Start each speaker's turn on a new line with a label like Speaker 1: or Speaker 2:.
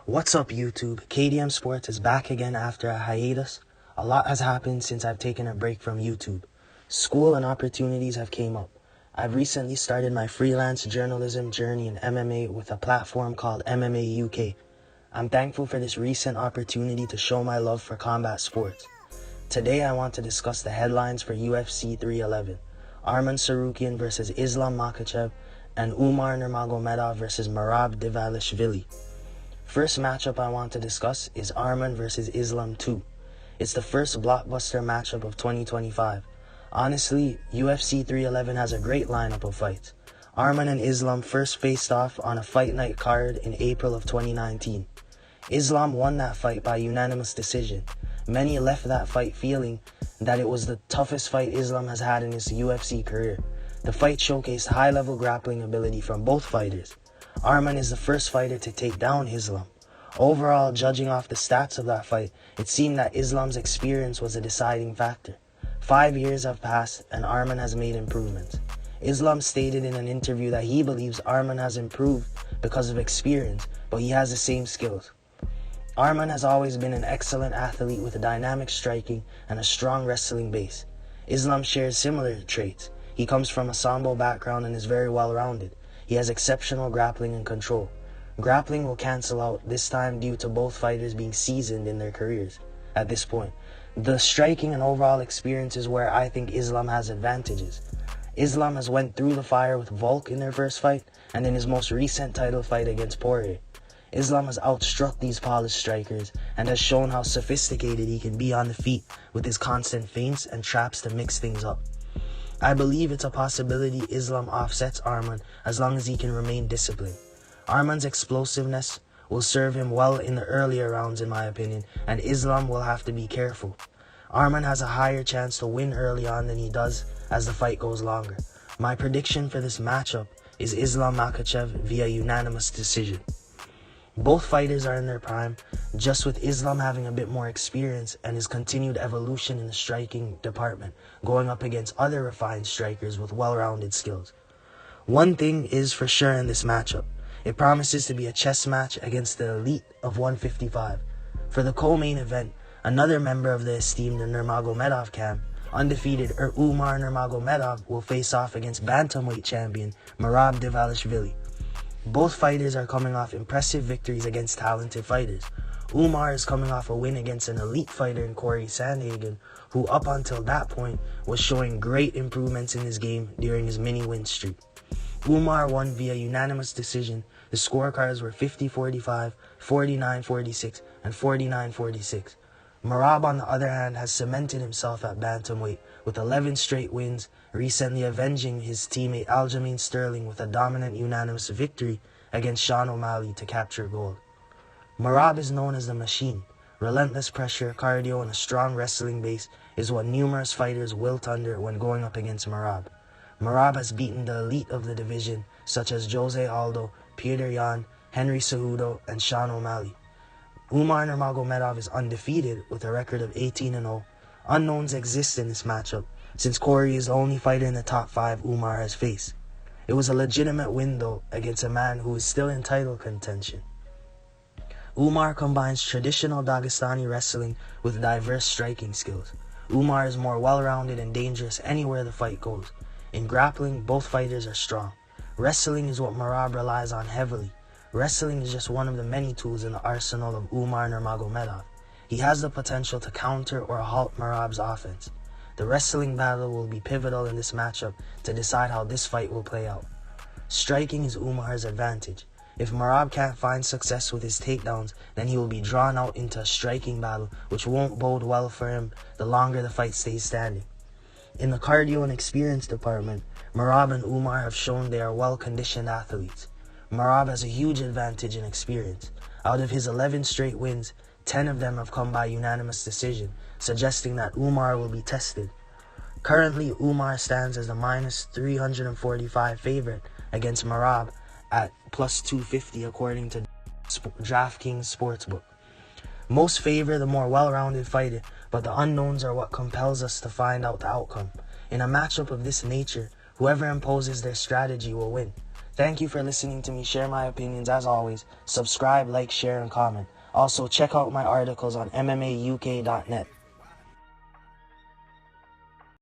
Speaker 1: What's up, YouTube? K.D.M Sports is back again after a hiatus. A lot has happened since I've taken a break from YouTube. School and opportunities have came up. I've recently started my freelance journalism journey in MMA with a platform called MMA UK. I'm thankful for this recent opportunity to show my love for combat sports. Today I want to discuss the headlines for UFC 311. Arman Tsarukyan versus Islam Makhachev and Umar Nurmagomedov versus Merab. First matchup I want to discuss is Arman versus Islam 2. It's the first blockbuster matchup of 2025. Honestly, UFC 311 has a great lineup of fights. Arman and Islam first faced off on a fight night card in April of 2019. Islam won that fight by unanimous decision. Many left that fight feeling that it was the toughest fight Islam has had in his UFC career. The fight showcased high-level grappling ability from both fighters. Arman is the first fighter to take down Islam. Overall, judging off the stats of that fight, it seemed that Islam's experience was a deciding factor. 5 years have passed and Arman has made improvements. Islam stated in an interview that he believes Arman has improved because of experience, but he has the same skills. Arman has always been an excellent athlete with a dynamic striking and a strong wrestling base. Islam shares similar traits. He comes from a sambo background and is very well-rounded. He has exceptional grappling and control. Grappling will cancel out this time due to both fighters being seasoned in their careers at this point. The striking and overall experience is where I think Islam has advantages. Islam has went through the fire with Volk in their first fight and in his most recent title fight against Poirier. Islam has outstruck these polished strikers and has shown how sophisticated he can be on the feet with his constant feints and traps to mix things up. I believe it's a possibility Islam offsets Arman as long as he can remain disciplined. Arman's explosiveness will serve him well in the earlier rounds in my opinion, and Islam will have to be careful. Arman has a higher chance to win early on than he does as the fight goes longer. My prediction for this matchup is Islam Makhachev via unanimous decision. Both fighters are in their prime, just with Islam having a bit more experience and his continued evolution in the striking department, going up against other refined strikers with well-rounded skills. One thing is for sure in this matchup. It promises to be a chess match against the elite of 155. For the co-main event, another member of the esteemed Nurmagomedov camp, undefeated Umar Nurmagomedov, will face off against bantamweight champion Merab. Both fighters are coming off impressive victories against talented fighters. Umar is coming off a win against an elite fighter in Corey Sandhagen, who up until that point was showing great improvements in his game during his mini-win streak. Umar won via unanimous decision. The scorecards were 50-45, 49-46, and 49-46. Merab, on the other hand, has cemented himself at bantamweight with 11 straight wins, recently avenging his teammate Aljamain Sterling with a dominant unanimous victory against Sean O'Malley to capture gold. Merab is known as the Machine. Relentless pressure, cardio, and a strong wrestling base is what numerous fighters wilt under when going up against Merab. Merab has beaten the elite of the division, such as Jose Aldo, Peter Yan, Henry Cejudo, and Sean O'Malley. Umar Nurmagomedov is undefeated with a record of 18-0. Unknowns exist in this matchup, since Corey is the only fighter in the top 5 Umar has faced. It was a legitimate win, though, against a man who is still in title contention. Umar combines traditional Dagestani wrestling with diverse striking skills. Umar is more well-rounded and dangerous anywhere the fight goes. In grappling, both fighters are strong. Wrestling is what Merab relies on heavily. Wrestling is just one of the many tools in the arsenal of Umar Nurmagomedov. He has the potential to counter or halt Merab's offense. The wrestling battle will be pivotal in this matchup to decide how this fight will play out. Striking is Umar's advantage. If Merab can't find success with his takedowns, then he will be drawn out into a striking battle, which won't bode well for him the longer the fight stays standing. In the cardio and experience department, Merab and Umar have shown they are well-conditioned athletes. Merab has a huge advantage in experience. Out of his 11 straight wins, 10 of them have come by unanimous decision, suggesting that Umar will be tested. Currently, Umar stands as the -345 favorite against Merab at +250 according to DraftKings Sportsbook. Most favor the more well-rounded fighter, but the unknowns are what compels us to find out the outcome. In a matchup of this nature, whoever imposes their strategy will win. Thank you for listening to me share my opinions as always. Subscribe, like, share, and comment. Also, check out my articles on MMAUK.net.